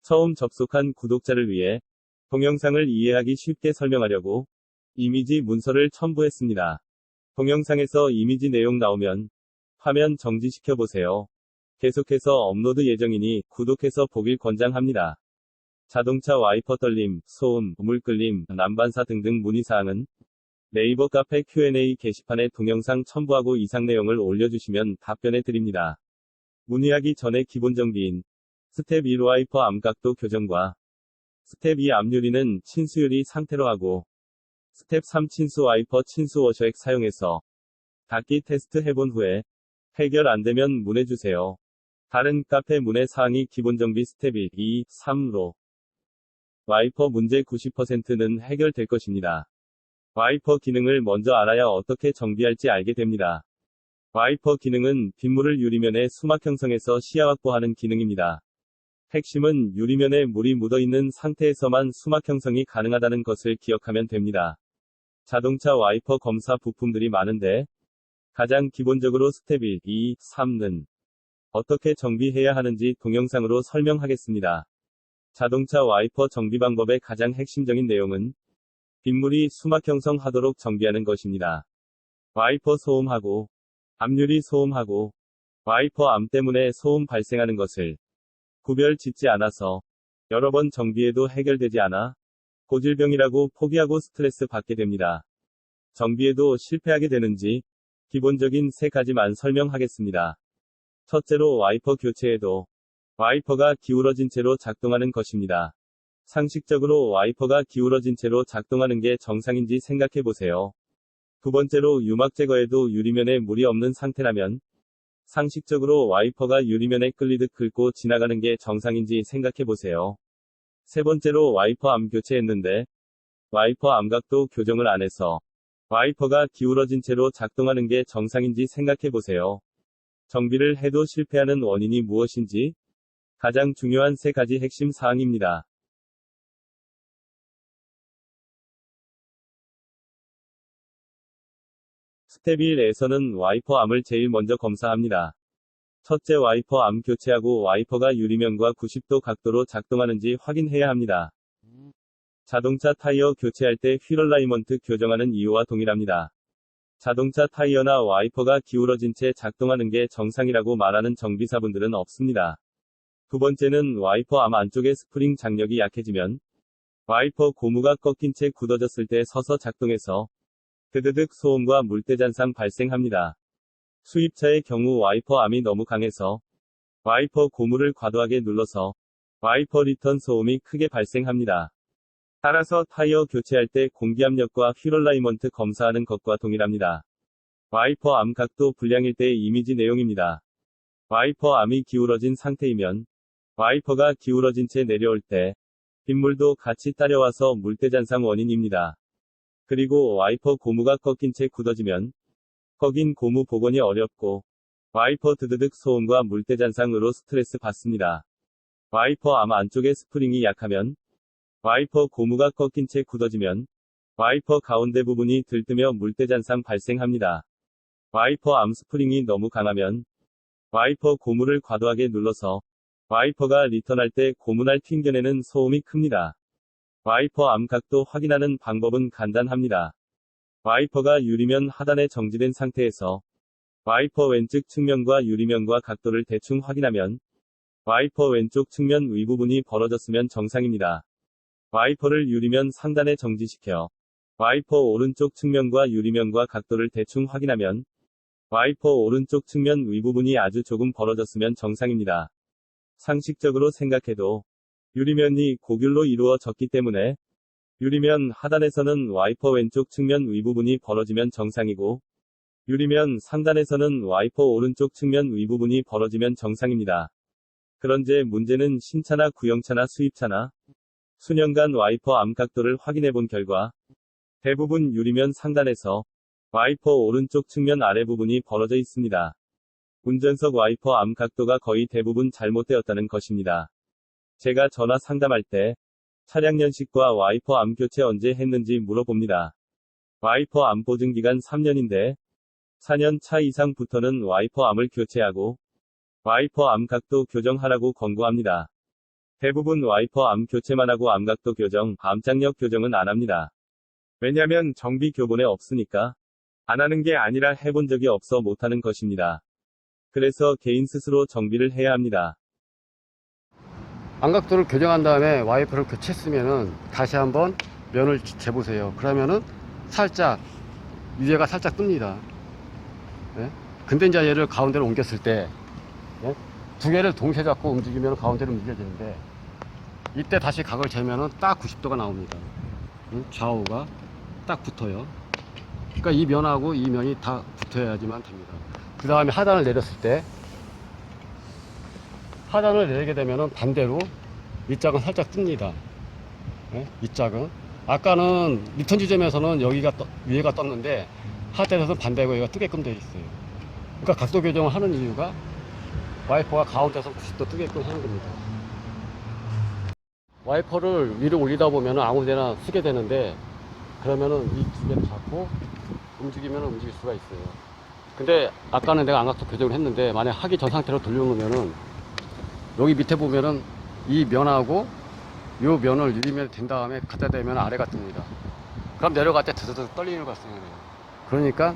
처음 접속한 구독자를 위해 동영상을 이해하기 쉽게 설명하려고 이미지 문서를 첨부했습니다. 동영상에서 이미지 내용 나오면 화면 정지시켜 보세요. 계속해서 업로드 예정이니 구독해서 보길 권장합니다. 자동차 와이퍼 떨림, 소음, 물 끓림, 난반사 등등 문의사항은 네이버 카페 Q&A 게시판에 동영상 첨부하고 이상 내용을 올려주시면 답변해 드립니다. 문의하기 전에 기본 정비인 스텝 1 와이퍼 암각도 교정과 스텝 2 압유리는 친수유리 상태로 하고 스텝 3 친수 와이퍼 친수 워셔액 사용해서 닦기 테스트 해본 후에 해결 안되면 문의주세요. 다른 카페 문의 사항이 기본 정비 스텝 1, 2, 3로 와이퍼 문제 90%는 해결될 것입니다. 와이퍼 기능을 먼저 알아야 어떻게 정비할지 알게 됩니다. 와이퍼 기능은 빗물을 유리면에 수막 형성해서 시야 확보하는 기능입니다. 핵심은 유리면에 물이 묻어있는 상태에서만 수막 형성이 가능하다는 것을 기억하면 됩니다. 자동차 와이퍼 검사 부품들이 많은데 가장 기본적으로 스텝 1, 2, 3는 어떻게 정비해야 하는지 동영상으로 설명하겠습니다. 자동차 와이퍼 정비 방법의 가장 핵심적인 내용은 빗물이 수막 형성하도록 정비하는 것입니다. 와이퍼 소음하고 압유리 소음하고 와이퍼 암 때문에 소음 발생하는 것을 구별 짓지 않아서 여러 번 정비해도 해결되지 않아 고질병이라고 포기하고 스트레스 받게 됩니다. 정비해도 실패하게 되는지 기본적인 세 가지만 설명하겠습니다. 첫째로 와이퍼 교체에도 와이퍼가 기울어진 채로 작동하는 것입니다. 상식적으로 와이퍼가 기울어진 채로 작동하는 게 정상인지 생각해 보세요. 두 번째로 유막 제거에도 유리면에 물이 없는 상태라면 상식적으로 와이퍼가 유리면에 끌리듯 긁고 지나가는 게 정상인지 생각해 보세요. 세 번째로 와이퍼 암 교체했는데 와이퍼 암각도 교정을 안 해서 와이퍼가 기울어진 채로 작동하는 게 정상인지 생각해 보세요. 정비를 해도 실패하는 원인이 무엇인지 가장 중요한 세 가지 핵심 사항입니다. 스텝 1에서는 와이퍼 암을 제일 먼저 검사합니다. 첫째 와이퍼 암 교체하고 와이퍼가 유리면과 90도 각도로 작동하는지 확인해야 합니다. 자동차 타이어 교체할 때 휠 얼라이먼트 교정하는 이유와 동일합니다. 자동차 타이어나 와이퍼가 기울어진 채 작동하는 게 정상이라고 말하는 정비사분들은 없습니다. 두 번째는 와이퍼 암 안쪽의 스프링 장력이 약해지면 와이퍼 고무가 꺾인 채 굳어졌을 때 서서 작동해서 드드득 소음과 물때잔상 발생합니다. 수입차의 경우 와이퍼 암이 너무 강해서 와이퍼 고무를 과도하게 눌러서 와이퍼 리턴 소음이 크게 발생합니다. 따라서 타이어 교체할 때 공기압력과 휠 얼라이먼트 검사하는 것과 동일합니다. 와이퍼 암 각도 불량일 때의 이미지 내용입니다. 와이퍼 암이 기울어진 상태이면 와이퍼가 기울어진 채 내려올 때 빗물도 같이 따려와서 물때잔상 원인입니다. 그리고 와이퍼 고무가 꺾인 채 굳어지면 꺾인 고무 복원이 어렵고 와이퍼 드드득 소음과 물때잔상으로 스트레스 받습니다. 와이퍼 암 안쪽의 스프링이 약하면 와이퍼 고무가 꺾인 채 굳어지면 와이퍼 가운데 부분이 들뜨며 물때잔상 발생합니다. 와이퍼 암 스프링이 너무 강하면 와이퍼 고무를 과도하게 눌러서 와이퍼가 리턴할 때 고무날 튕겨내는 소음이 큽니다. 와이퍼 암 각도 확인하는 방법은 간단합니다. 와이퍼가 유리면 하단에 정지된 상태에서 와이퍼 왼쪽 측면과 유리면과 각도를 대충 확인하면 와이퍼 왼쪽 측면 윗부분이 벌어졌으면 정상입니다. 와이퍼를 유리면 상단에 정지시켜 와이퍼 오른쪽 측면과 유리면과 각도를 대충 확인하면 와이퍼 오른쪽 측면 윗부분이 아주 조금 벌어졌으면 정상입니다. 상식적으로 생각해도 유리면이 고귤로 이루어졌기 때문에 유리면 하단에서는 와이퍼 왼쪽 측면 윗부분이 벌어지면 정상이고 유리면 상단에서는 와이퍼 오른쪽 측면 윗부분이 벌어지면 정상입니다. 그런데 문제는 신차나 구형차나 수입차나 수년간 와이퍼 암 각도를 확인해 본 결과 대부분 유리면 상단에서 와이퍼 오른쪽 측면 아래 부분이 벌어져 있습니다. 운전석 와이퍼 암 각도가 거의 대부분 잘못되었다는 것입니다. 제가 전화 상담할 때 차량 연식과 와이퍼 암 교체 언제 했는지 물어봅니다. 와이퍼 암 보증기간 3년인데 4년 차 이상부터는 와이퍼 암을 교체하고 와이퍼 암 각도 교정하라고 권고합니다. 대부분 와이퍼 암 교체만 하고 암각도 교정, 암장력 교정은 안 합니다. 왜냐면 정비 교본에 없으니까. 안 하는 게 아니라 해본 적이 없어 못하는 것입니다. 그래서 개인 스스로 정비를 해야 합니다. 암각도를 교정한 다음에 와이퍼를 교체했으면은 다시 한번 면을 재보세요. 그러면은 살짝 위에가 살짝 뜹니다. 예? 근데 이제 얘를 가운데로 옮겼을 때, 예? 두 개를 동시에 잡고 움직이면 가운데로 움직여지는데, 이때 다시 각을 재면은 딱 90도가 나옵니다. 좌우가 딱 붙어요. 그러니까 이 면하고 이 면이 다 붙어야지만 됩니다. 그 다음에 하단을 내렸을 때, 하단을 내리게 되면은 반대로 이 짝은 살짝 뜹니다. 예? 이 짝은 아까는 리턴 지점에서는 여기가 위에가 떴는데 하단에서는 반대고 여기가 뜨게끔 되어 있어요. 그러니까 각도 교정을 하는 이유가 와이퍼가 가운데서 90도 뜨게끔 하는 겁니다. 와이퍼를 위로 올리다 보면 아무데나 쓰게 되는데, 그러면은 이 두 개를 잡고 움직이면 움직일 수가 있어요. 근데 아까는 내가 암각도 교정을 했는데, 만약 하기 전 상태로 돌려놓으면은 여기 밑에 보면은 이 면하고 요 면을 유리면에 댄 다음에 갖다 대면 아래가 뜹니다. 그럼 내려갈 때 드드드 떨리는 걸 발생해요. 그러니까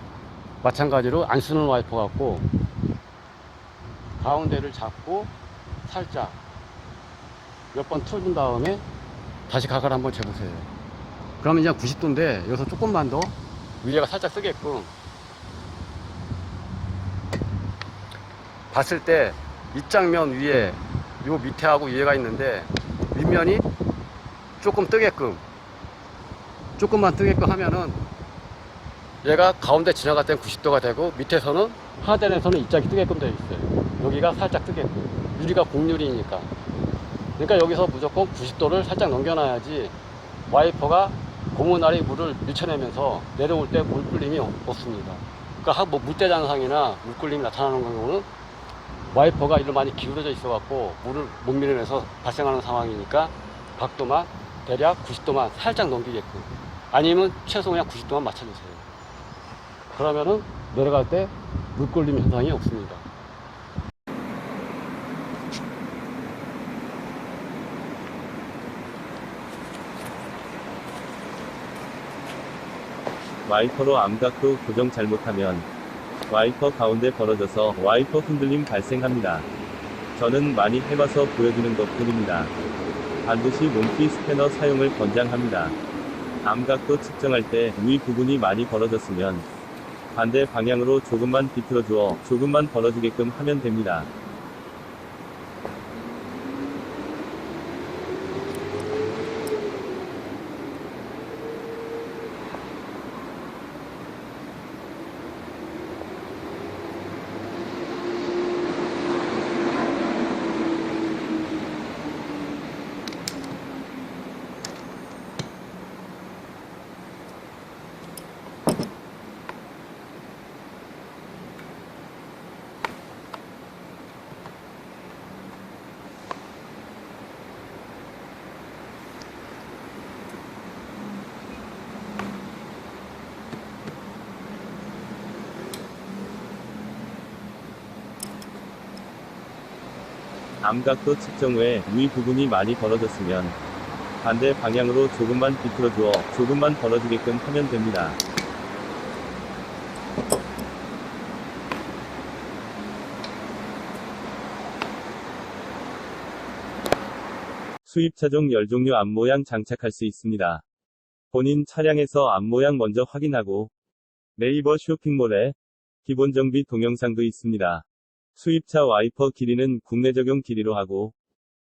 마찬가지로 안 쓰는 와이퍼 갖고 가운데를 잡고 살짝 몇 번 틀은 다음에 다시 각을 한번 재보세요. 그러면 이제 90도인데 여기서 조금만 더 위에가 살짝 뜨게끔 봤을 때 이 짝면 위에 요 밑에하고 위에가 있는데 윗면이 조금 뜨게끔, 조금만 뜨게끔 하면은 얘가 가운데 지나갈 땐 90도가 되고, 밑에서는 하단에서는 이 짝이 뜨게끔 되어 있어요. 여기가 살짝 뜨게끔. 유리가 공유리니까. 그러니까 여기서 무조건 90도를 살짝 넘겨놔야지 와이퍼가 고무날이 물을 밀쳐내면서 내려올 때 물끌림이 없습니다. 그러니까 뭐 물대장상이나 물끌림이 나타나는 경우는 와이퍼가 이로 많이 기울어져 있어 갖고 물을 못 밀어내서 발생하는 상황이니까 각도만 대략 90도만 살짝 넘기게끔, 아니면 최소 그냥 90도만 맞춰주세요. 그러면은 내려갈 때 물끌림 현상이 없습니다. 와이퍼로 암각도 교정 잘못하면 와이퍼 가운데 벌어져서 와이퍼 흔들림 발생합니다. 저는 많이 해봐서 보여주는 것 뿐입니다. 반드시 몸피 스패너 사용을 권장합니다. 암각도 측정할 때 위 부분이 많이 벌어졌으면 반대 방향으로 조금만 비틀어 주어 조금만 벌어지게끔 하면 됩니다. 암각도 측정 후에 위 부분이 많이 벌어졌으면 반대 방향으로 조금만 비틀어 주어 조금만 벌어지게끔 하면 됩니다. 수입차종 열종류 앞모양 장착할 수 있습니다. 본인 차량에서 앞모양 먼저 확인하고 네이버 쇼핑몰에 기본 정비 동영상도 있습니다. 수입차 와이퍼 길이는 국내 적용 길이로 하고